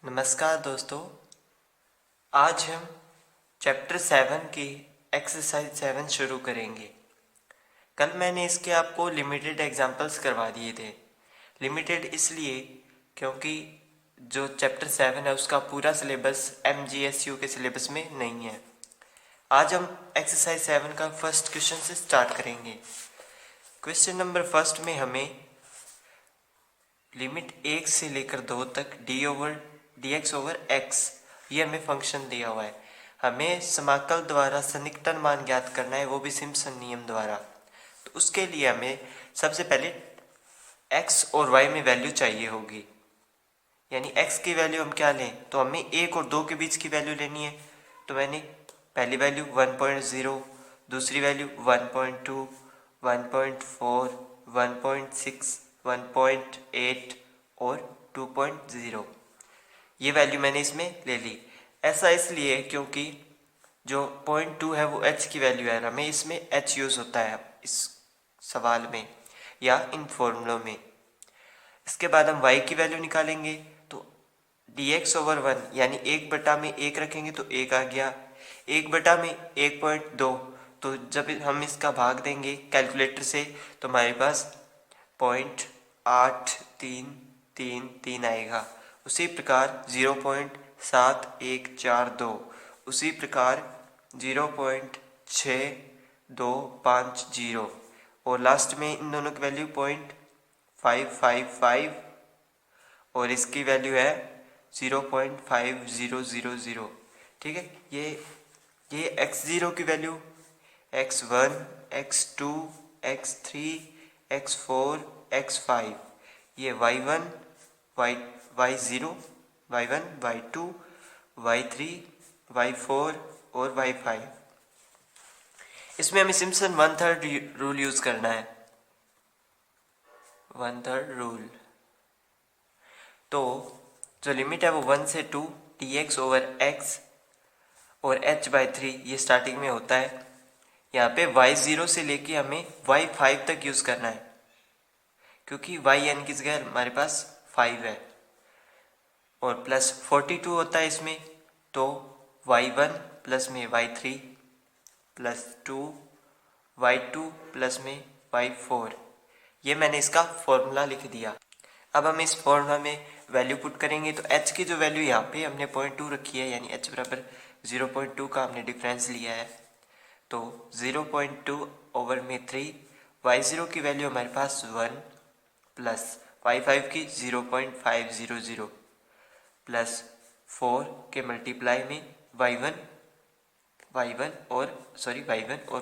नमस्कार दोस्तों। आज हम चैप्टर 7 की एक्सरसाइज 7 शुरू करेंगे। कल मैंने इसके आपको लिमिटेड एग्जांपल्स करवा दिए थे। लिमिटेड इसलिए क्योंकि जो चैप्टर 7 है उसका पूरा सिलेबस MGSU के सिलेबस में नहीं है। आज हम एक्सरसाइज 7 का फर्स्ट क्वेश्चन से स्टार्ट करेंगे। क्वेश्चन नंबर फर्स्ट में हमें लिमिट 1 से लेकर 2 तक dx ओवर x ये हमें फंक्शन दिया हुआ है। हमें समाकल द्वारा सन्निकटन मान ज्ञात करना है, वो भी सिम्पसन नियम द्वारा। तो उसके लिए हमें सबसे पहले x और y में वैल्यू चाहिए होगी। यानी x की वैल्यू हम क्या लें, तो हमें 1 और 2 के बीच की वैल्यू लेनी है। तो मैंने पहली वैल्यू 1.0, दूसरी वैल्यू 1.2, 1.4, 1.6, 1.8 और 2.0 ये वैल्यू मैंने इसमें ले ली। ऐसा इसलिए क्योंकि जो 0.2 है वो h की वैल्यू है, हमें इसमें h यूज़ होता है इस सवाल में या इन फॉर्मूलों में। इसके बाद हम y की वैल्यू निकालेंगे तो dx ओवर 1 यानी 1 में 1 रखेंगे तो 1 आ गया। 1 में 1.2, तो जब हम इसका भाग देंगे कैलकुलेटर से तो हमारे पास 0.8333 आएगा। उसी प्रकार 0.7142, उसी प्रकार 0.6250 और लास्ट में इन दोनों की वैल्यू 0.555 और इसकी वैल्यू है 0.5000। ठीक है, ये x0 की value x1, x2, x3, x4, x5, ये y1, y0, y1, y2, y3, y4 और y5। इसमें हमें सिम्पसन 1/3 रूल यूज करना है। 1/3 रूल। तो जो लिमिट है वो 1 से 2 dx ओवर x और h/3 ये स्टार्टिंग में होता है। यहाँ पे y0 से लेके हमें y5 तक यूज़ करना है, क्योंकि yn की जगह हमारे पास 5 है और प्लस 42 होता है इसमें। तो y1 प्लस में y3 प्लस 2 y2 प्लस में y4, ये मैंने इसका फॉर्मूला लिख दिया। अब हम इस फॉर्मूला में वैल्यू पुट करेंगे तो h की जो वैल्यू यहाँ पे हमने 0.2 रखी है, यानी h बराबर 0.2 का हमने डिफरेंस लिया है। तो 0.2 ओवर में 3, y0 की वैल्यू हमारे पास 1 प्लस y5 की 0.500 प्लस 4 के मल्टीप्लाई में y1 और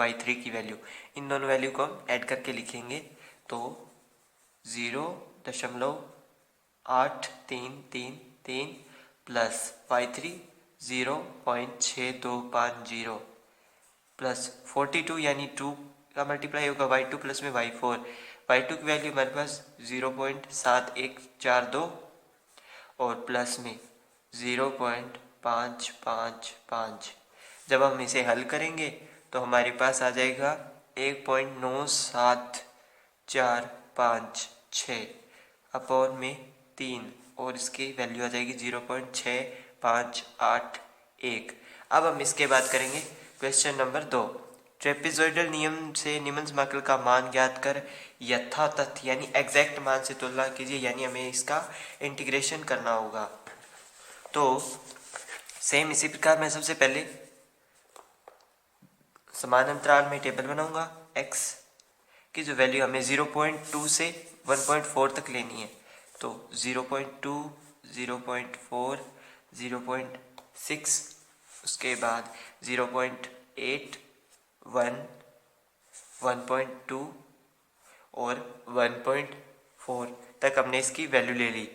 y3 की वैल्यू, इन दोनों वैल्यू को हम ऐड करके लिखेंगे तो 0.8333 प्लस y3 0.6250 प्लस 42 यानी 2 का मल्टीप्लाई होगा y2 प्लस में y4। y2 की वैल्यू हमारे पास 0.7142 और प्लस में 0.555। जब हम इसे हल करेंगे तो हमारे पास आ जाएगा 1.97456 अपॉन में 3 और इसकी वैल्यू आ जाएगी 0.6581। अब हम इसके बाद करेंगे क्वेश्चन नंबर 2। ट्रेपेजॉइडल नियम से निम्न समाकल का मान ज्ञात कर यथातथ यानी एग्जैक्ट मान से तुलना कीजिए, यानी हमें इसका इंटीग्रेशन करना होगा। तो सेम इसी प्रकार मैं सबसे पहले समान अंतराल में टेबल बनाऊंगा। x की जो वैल्यू हमें 0.2 से 1.4 तक लेनी है, तो 0.2, 0.4, 0.6, उसके बाद 0.8, 1, 1.2 और 1.4 तक हमने इसकी वैल्यू ले ली।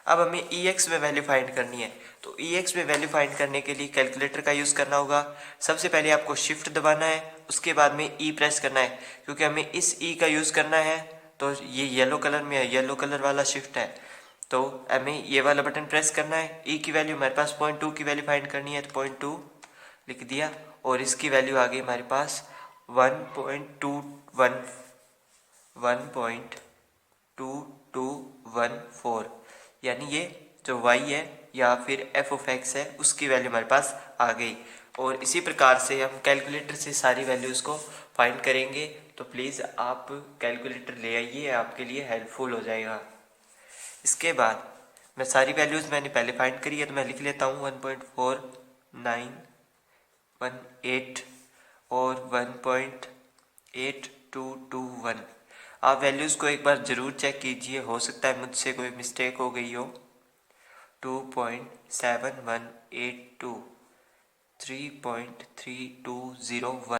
अब हमें EX में वैल्यू फाइंड करनी है। तो EX में वैल्यू फाइंड करने के लिए कैलकुलेटर का यूज़ करना होगा। सबसे पहले आपको शिफ्ट दबाना है, उसके बाद में E प्रेस करना है। क्योंकि हमें इस E का यूज़ करना है तो ये येलो कलर में है, येलो कलर वाला शिफ्ट है, तो हमें ये वाला बटन प्रेस करना है। E की वैल्यू हमारे पास 0.2 की वैल्यू फाइंड करनी है, तो 0.2 लिख दिया और इसकी वैल्यू आ गई हमारे पास 1.2214, यानी ये जो y है या फिर एफ ऑफ एक्स है उसकी वैल्यू हमारे पास आ गई। और इसी प्रकार से हम कैलकुलेटर से सारी वैल्यूज़ को फाइंड करेंगे। तो प्लीज़ आप कैलकुलेटर ले आइए, आपके लिए हेल्पफुल हो जाएगा। इसके बाद मैं सारी वैल्यूज़ मैंने पहले फाइंड करी है तो मैं लिख लेता हूँ 1.4918 और 1.8221। आप वैल्यूज़ को एक बार ज़रूर चेक कीजिए, हो सकता है मुझसे कोई मिस्टेक हो गई हो। 2.7182 3.3201